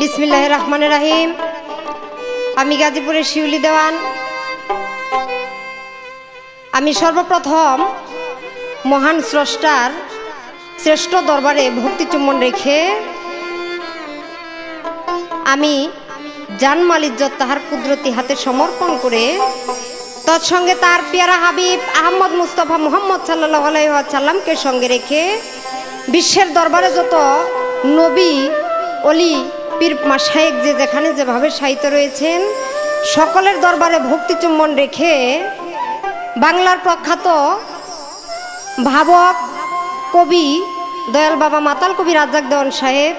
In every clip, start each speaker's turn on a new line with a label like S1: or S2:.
S1: बिस्मिल्लाहिर रहमानिर रहीम। आमी गाजीपुरेर शिउली देवान। आमी सर्वप्रथम महान स्रष्टार श्रेष्ठ दरबारे भक्ति चुम्बन रेखे आमी जानमाल इज्जत ताहार कुदरती हाथे समर्पण करे तत्संगे तार प्यारा हाबिब आहमद मुस्तफा मुहम्मद सल्लल्लाहु आलैहि वसल्लम के संगे रेखे विश्वेर दरबारे जत नबी अली पीर माशाइख जे जेखाने जेभावे साहित्य रयेछेन सकलेर दरबारे भक्ति चुम्बन रेखे बांगलार प्रख्यात भावक कवि दयाल बाबा माताल कवि राज्जाक देवान साहेब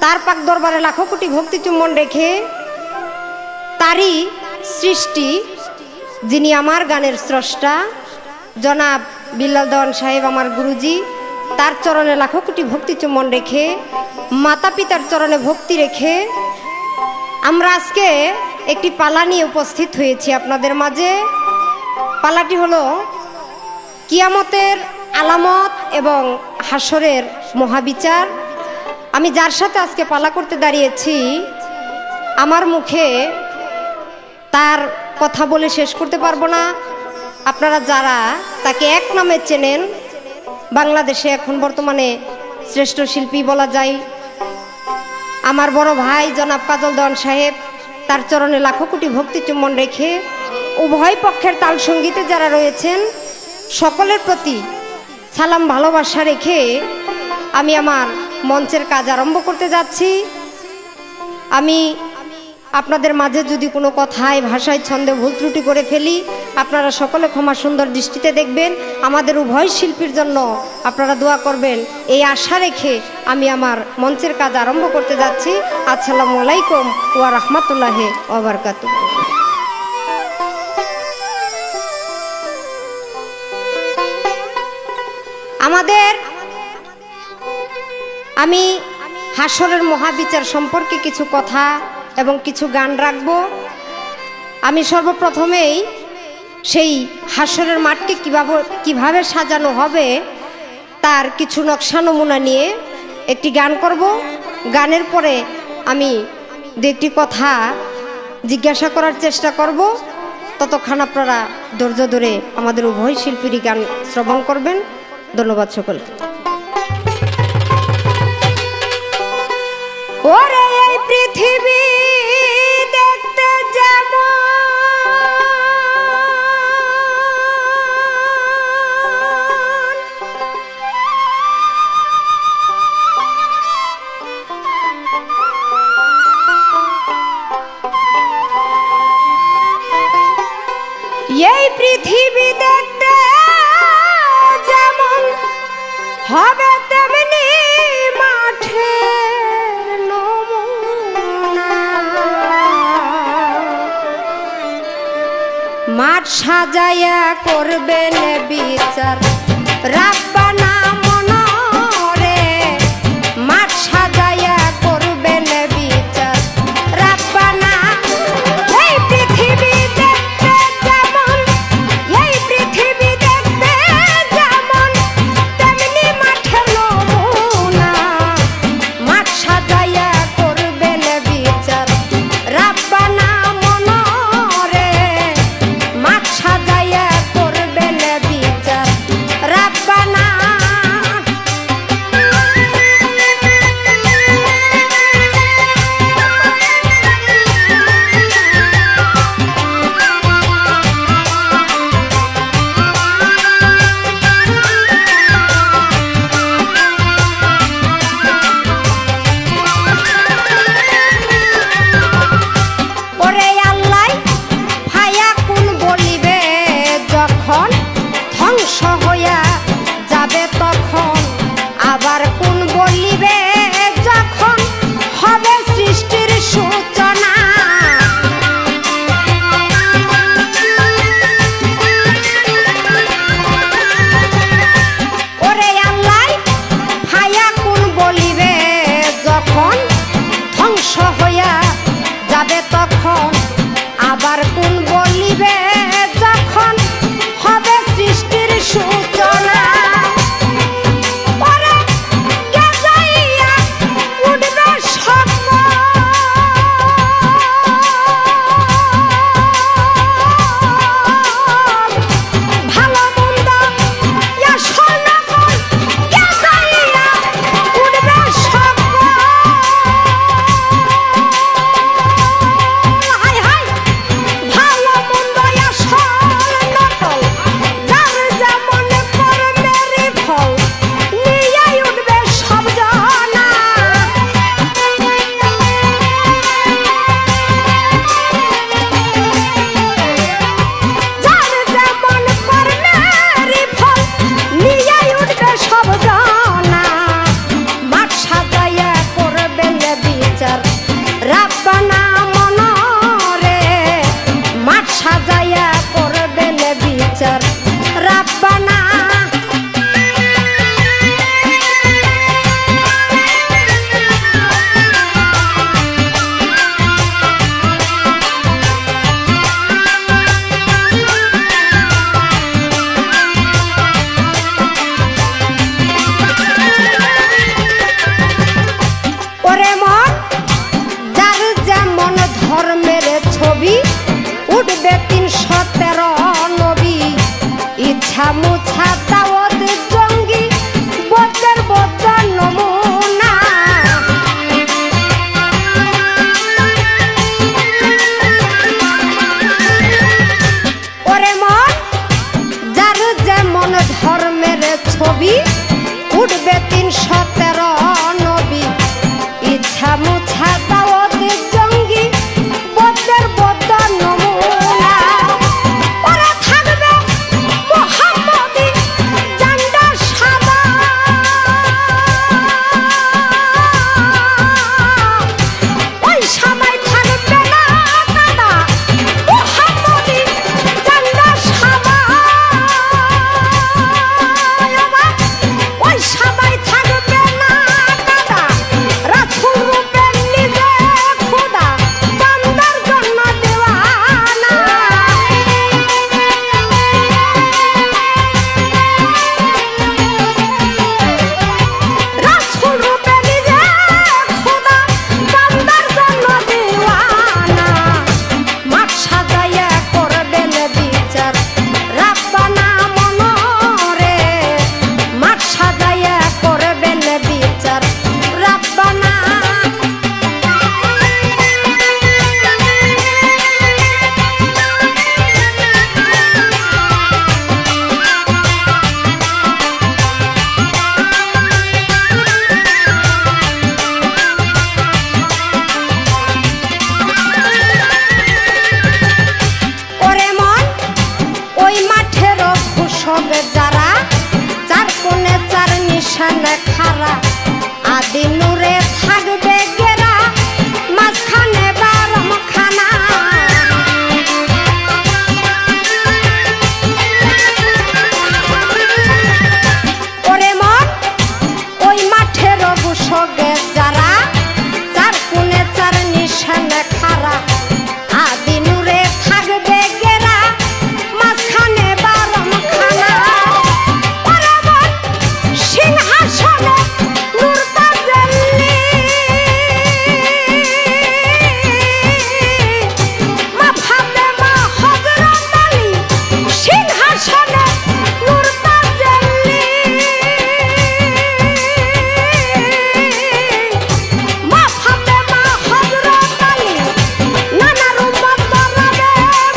S1: तार पाक दरबारे लाखो कोटी भक्ति चुम्बन रेखे तारी सृष्टि जिनी आमार गानेर स्रष्टा जनाब बिल्लाल देवान साहेब आमार गुरुजी तार चरणे लाखो कोटी भक्ति चुम्बन रेखे माता पितार चरणे भक्ति रेखे आमरा आजके एकटी पाला निये उपस्थित हयेछि आपनादेर माझे। पालाटी हलो कियामतेर आलामत एवं हाशरेर महाबिचार। आमी जार साथे आजके पाला करते दाड़िয়েছি आमार मुखे तार कथा बोले शेष करते पारबो ना। आपनारा जारा ताके एक नामे चेनेन बांग्लादेशे एखन बर्तमाने श्रेष्ठ शिल्पी बला जाय आमार बड़ भाई जनाब काजल देवान साहेब तार चरणे लाखो कोटी भक्ति चुम्बन रेखे उभय पक्षेर ताल संगीते जारा रयेछेन सकलेर प्रति सालाम भालोबासा रेखे आमी आमार मंचेर काज आरम्भ करते जाচ্ছি। आमी आपनादेर माझे जदि कोनो कथाय भाषाय छंदे भूल त्रुटि करे फेली आपनारा सकले क्षमा सुंदर दृष्टिते देखबेन। आमादेर उभय शिल्पीर जन्य आपनारा दुआ करबेन एई आशा रेखे आमी आमार मंचेर काज आरम्भ करते जाচ্ছি। आसलामु आलाइकुम ओया राहमातुल्लाहि ओया बाराकातुहु। आमादेर आमी हाशरेर महाबिचार सम्पर्के किछु कथा एवं किछु गान राखबो। आमी सर्वप्रथमेई सेई हाशरेर माठके किभाबे साजानो हबे तार किछु नक्शा नमुना निये एकटी गान करब। गानेर परे आमी दुइटी कथा जिज्ञासा करार चेष्टा करब। ततक्षण आपनारा धैर्य धरे आमादेर उभय शिल्पीरই गान श्रवण करबेन। धन्यवाद सकलके। ओरे এই পৃথিবী দেখতে যেমন এই পৃথিবী দেখতে যেমন হবে তেমনি মাঠে माठ साजाया करबेन বিচার রাব্বানা মনরে মাঠ সাজায়া করবেন বিচার রাব্বানা। এই পৃথিবী দেখতে যেমন এই পৃথিবী দেখতে যেমন তেমনি মাঠের নমুনা মাঠ সাজায়া করবেন বিচার রাব্বানা সাজায়া করবেন বিচার রাব্বানা। খারা আদি নূরে থাকবে গেরা মাঝখানে বারম খানা ওরে মন ওই মাঠের অবসগে যারা চার কোণে চার নিশানে খারা আদি নূরে থাকবে গেরা মাঝখানে বারম খানা ওরে মন সিংহাসনে নূর তাজল্লি মা ফাতেমা হযরত আলী সিংহাসনে নূর তাজল্লি মা ফাতেমা হযরত আলী নানার উম্মত বলাবে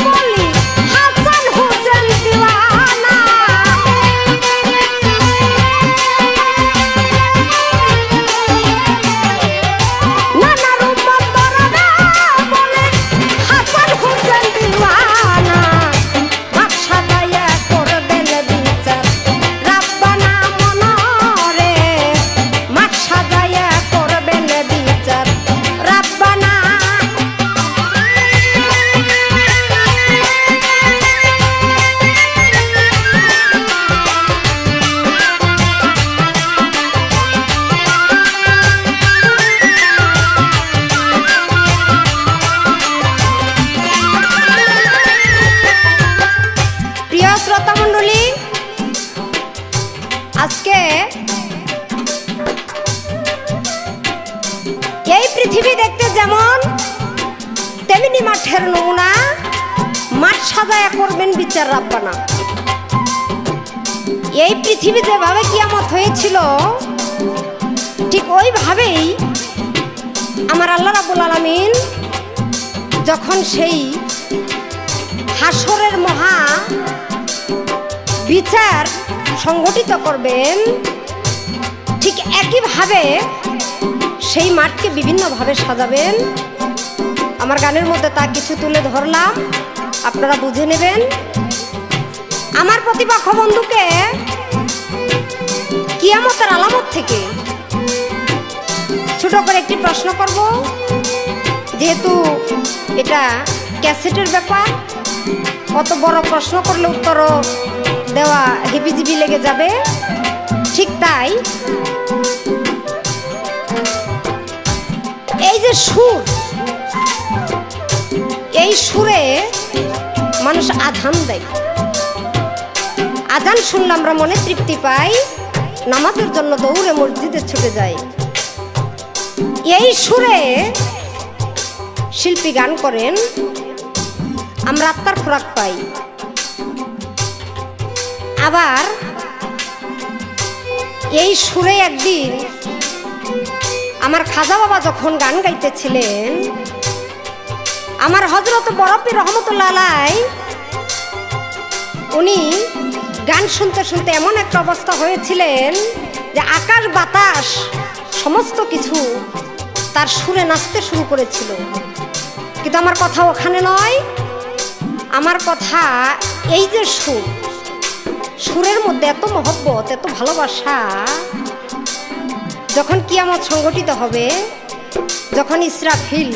S1: বলি হাসান হোসেন দিওয়ানা নানার উম্মত বলাবে বলি হাসান হোসেন দিওয়ানা মাঠ সাজাইয়া করবেন বিচার রাব্বানা মনরে মাঠ সাজাইয়া করবেন বিচার রাব্বানা প্রিয় শ্রোতা মণ্ডলী আজকে এই পৃথিবী দেখতে যেমন তেমনি মাঠের নমুনা মাঠ সাজায়া করবেন বিচার রাব্বানা এই পৃথিবী যেভাবে কিয়ামত হয়েছিল ঠিক ওইভাবেই আমার আল্লাহ রাব্বুল আলামিন যখন সেই হাসরের মহা বিচার সংগঠিত করবেন ঠিক একইভাবে সেই মাঠকে বিভিন্নভাবে সাজাবেন আমার গানের মধ্যে তা কিছু তুলে ধরলাম আপনারা বুঝে নেবেন আমার প্রতিপক্ষ বন্ধুকে কিয়ামতের আলামত থেকে ছোট করে একটি প্রশ্ন করব যেহেতু এটা ক্যাসেটের ব্যাপার অত বড় প্রশ্ন করলে উত্তরও দেওয়া হিবিজিবি লেগে যাবে ঠিক তাই এই যে সুর এই সুরে মানুষ আজান দেয় আজান শুনলে আমরা মনে তৃপ্তি পাই নামাজের জন্য দৌড়ে মসজিদে ছুটে যাই এই সুরে শিল্পী গান করেন আমরা আত্মার খোরাক পাই আবার এই সুরে একদিন আমার খাজা বাবা যখন গান গাইতেছিলেন আমার হযরত বড় পীর রহমতুল্লাহ আলাইহি উনি গান শুনতে শুনতে এমন একটা অবস্থা হয়েছিলেন যে আকাশ বাতাস সমস্ত কিছু তার সুরে নাচতে শুরু করেছিল কিন্তু আমার কথা ওখানে নয় আমার কথা এই যে সুর সুরের মধ্যে এত মহব্বত এত ভালোবাসা যখন কিয়ামত সংগঠিত হবে যখন ইসরাফিল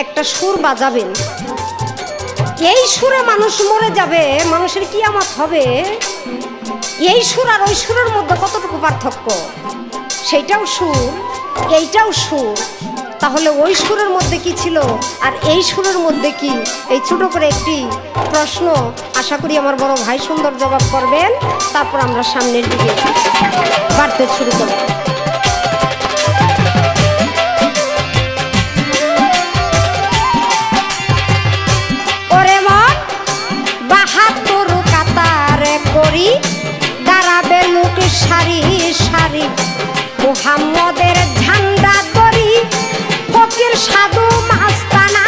S1: একটা সুর বাজাবেন এই সুরে মানুষ মরে যাবে মানুষের কিয়ামত হবে এই সুর আর ওই সুরের মধ্যে কতটুকু পার্থক্য সেইটাও সুর এইটাও সুর তাহলে ওই সুরের মধ্যে কি ছিল আর এই সুরের মধ্যে কি এই ছোট করে একটি প্রশ্ন আশা করি আমার বড় ভাই সুন্দর জবাব করবেন তারপর আমরা সামনের দিকে বাড়তে শুরু করব ওরে মন 72 কাতারে করি দাঁড়াবে লোক সারি সারি মুহাম্মদের ঝান্ডা ধরি ফকির সাধু মাস্তানা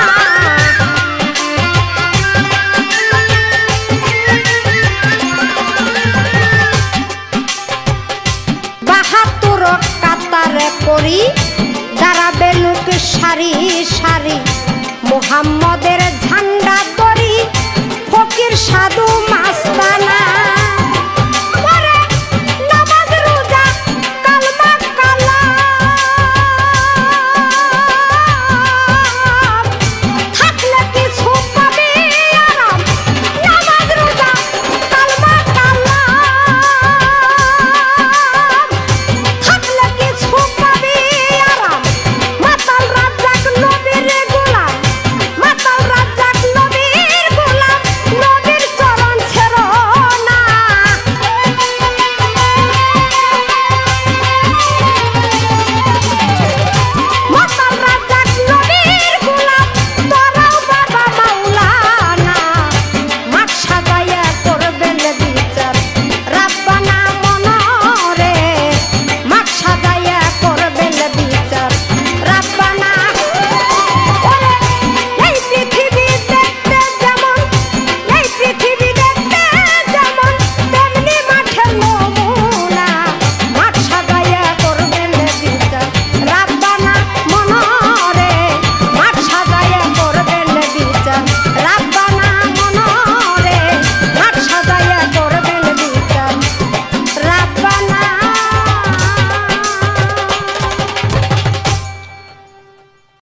S1: 72 কাতারে করি দাঁড়াবে লোক সারি সারি মুহাম্মদের ঝান্ডা ধরি ফকির সাধু মাস্তানা